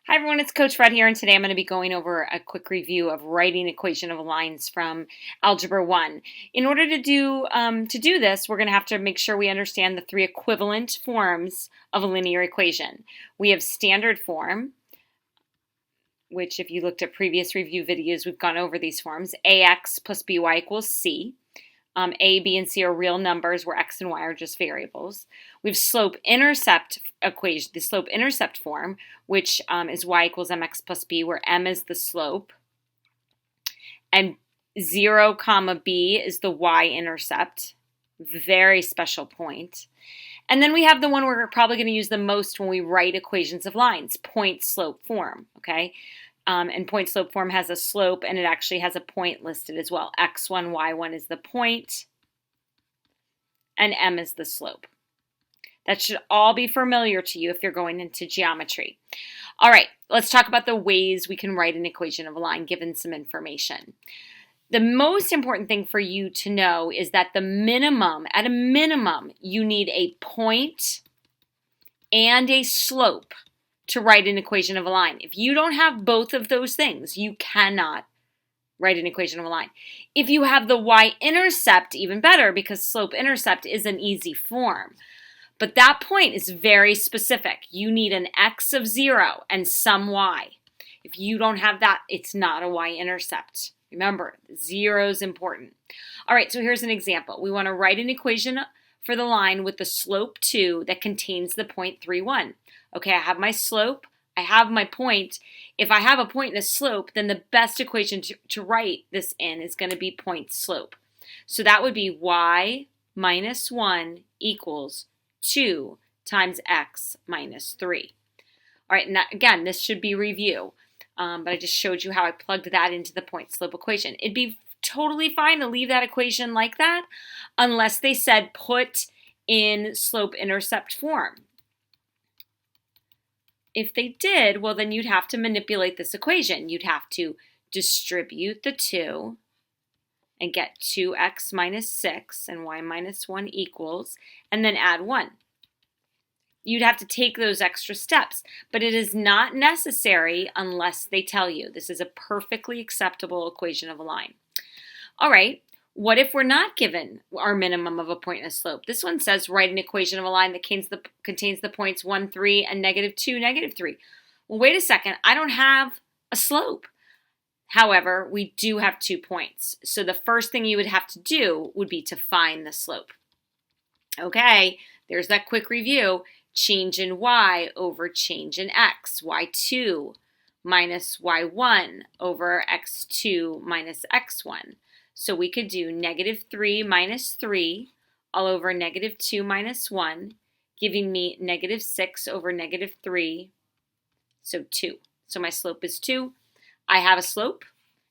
Hi everyone, it's Coach Fred here, and today I'm going to be going over a quick review of writing equation of lines from Algebra 1. In order to do this, we're going to have to make sure we understand the three equivalent forms of a linear equation. We have standard form, which if you looked at previous review videos, we've gone over these forms. ax plus by equals c. A, B, and C are real numbers where x and y are just variables. We have slope-intercept equation, the slope-intercept form, which is y equals mx plus b, where m is the slope, and 0 comma b is the y-intercept. Very special point. And then we have the one we're probably going to use the most when we write equations of lines, point-slope form, okay? And point-slope form has a slope, and it actually has a point listed as well. x1, y1 is the point, and m is the slope. That should all be familiar to you if you're going into geometry. All right, let's talk about the ways we can write an equation of a line given some information. The most important thing for you to know is that at a minimum, you need a point and a slope to write an equation of a line. If you don't have both of those things, you cannot write an equation of a line. If you have the y-intercept, even better, because slope-intercept is an easy form. But that point is very specific. You need an x of 0 and some y. If you don't have that, it's not a y-intercept. Remember, 0 is important. All right, so here's an example. We want to write an equation for the line with the slope 2 that contains the point 3, 1. Okay, I have my slope, I have my point. If I have a point and a slope, then the best equation to write this in is going to be point slope. So that would be y minus 1 equals 2 times x minus 3. All right, and that, again, this should be review, but I just showed you how I plugged that into the point slope equation. It'd be totally fine to leave that equation like that unless they said put in slope-intercept form. If they did, well, then you'd have to manipulate this equation. You'd have to distribute the 2 and get 2x minus 6 and y minus 1 equals, and then add 1. You'd have to take those extra steps, but it is not necessary unless they tell you. This is a perfectly acceptable equation of a line. All right, what if we're not given our minimum of a point and a slope? This one says write an equation of a line that contains the points 1, 3, and -2, -3. Well, wait a second. I don't have a slope. However, we do have 2 points. So the first thing you would have to do would be to find the slope. Okay, there's that quick review. Change in y over change in x. y2 minus y1 over x2 minus x1. So we could do -3 minus 3 all over -2 minus 1, giving me -6 over -3, so 2. So my slope is 2. I have a slope,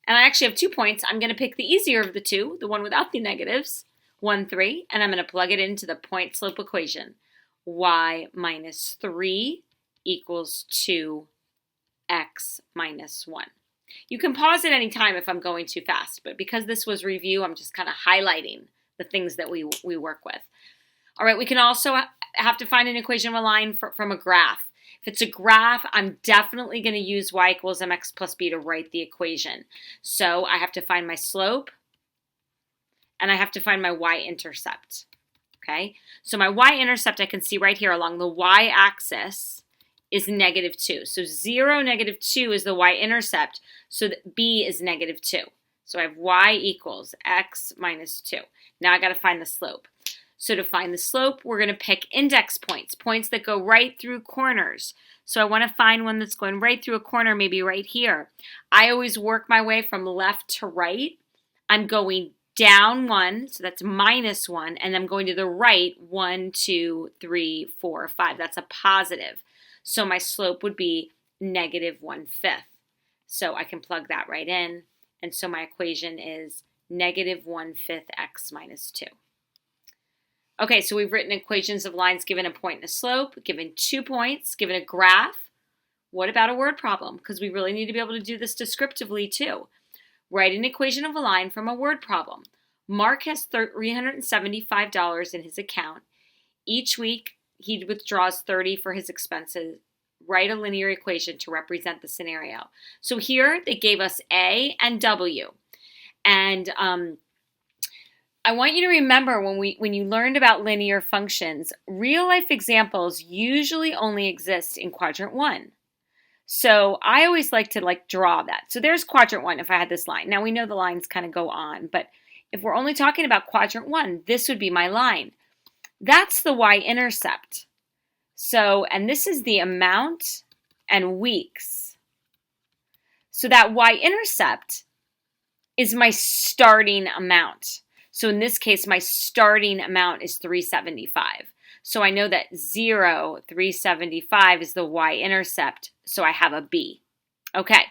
and I actually have 2 points. I'm going to pick the easier of the two, the one without the negatives, 1, 3, and I'm going to plug it into the point-slope equation. Y minus 3 equals 2x minus 1. You can pause at any time if I'm going too fast, but because this was review, I'm just kind of highlighting the things that we work with. All right, we can also have to find an equation of a line from a graph. If it's a graph, I'm definitely going to use y equals mx plus b to write the equation. So I have to find my slope, and I have to find my y-intercept. Okay, so my y-intercept I can see right here along the y-axis is -2. So 0, -2 is the y-intercept, so that b is -2. So I have y equals x minus 2. Now I got to find the slope. So to find the slope, we're going to pick index points, points that go right through corners. So I want to find one that's going right through a corner, maybe right here. I always work my way from left to right. I'm going down 1, so that's -1, and I'm going to the right 1, 2, 3, 4, 5. That's a positive. So my slope would be -1/5. So I can plug that right in. And so my equation is -1/5 x minus 2. Okay, so we've written equations of lines given a point and a slope, given 2 points, given a graph. What about a word problem? Because we really need to be able to do this descriptively too. Write an equation of a line from a word problem. Mark has $375 in his account. Each week, he withdraws $30 for his expenses, write a linear equation to represent the scenario. So here they gave us A and W. And I want you to remember when you learned about linear functions, real life examples usually only exist in quadrant 1. So I always like to draw that. So there's quadrant 1 if I had this line. Now we know the lines kind of go on, but if we're only talking about quadrant 1, this would be my line. That's the y-intercept. So, and this is the amount and weeks. So that y-intercept is my starting amount. So in this case, my starting amount is 375. So I know that 0, 375 is the y-intercept, so I have a b. Okay,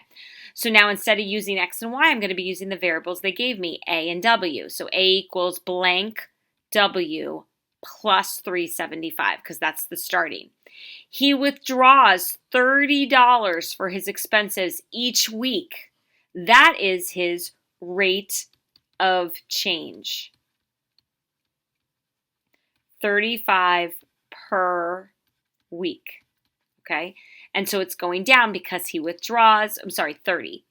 so now instead of using x and y, I'm going to be using the variables they gave me, a and w. So a equals blank w plus 375, because that's the starting. He withdraws $30 for his expenses each week. That is his rate of change. 35 per week, okay? And so it's going down because he withdraws, 30.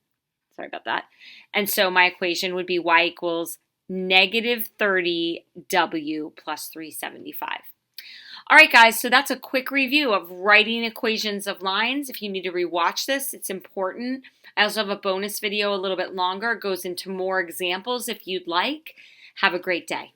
Sorry about that. And so my equation would be y equals negative 30w plus 375. All right, guys, so that's a quick review of writing equations of lines. If you need to rewatch this, it's important. I also have a bonus video a little bit longer. It goes into more examples if you'd like. Have a great day.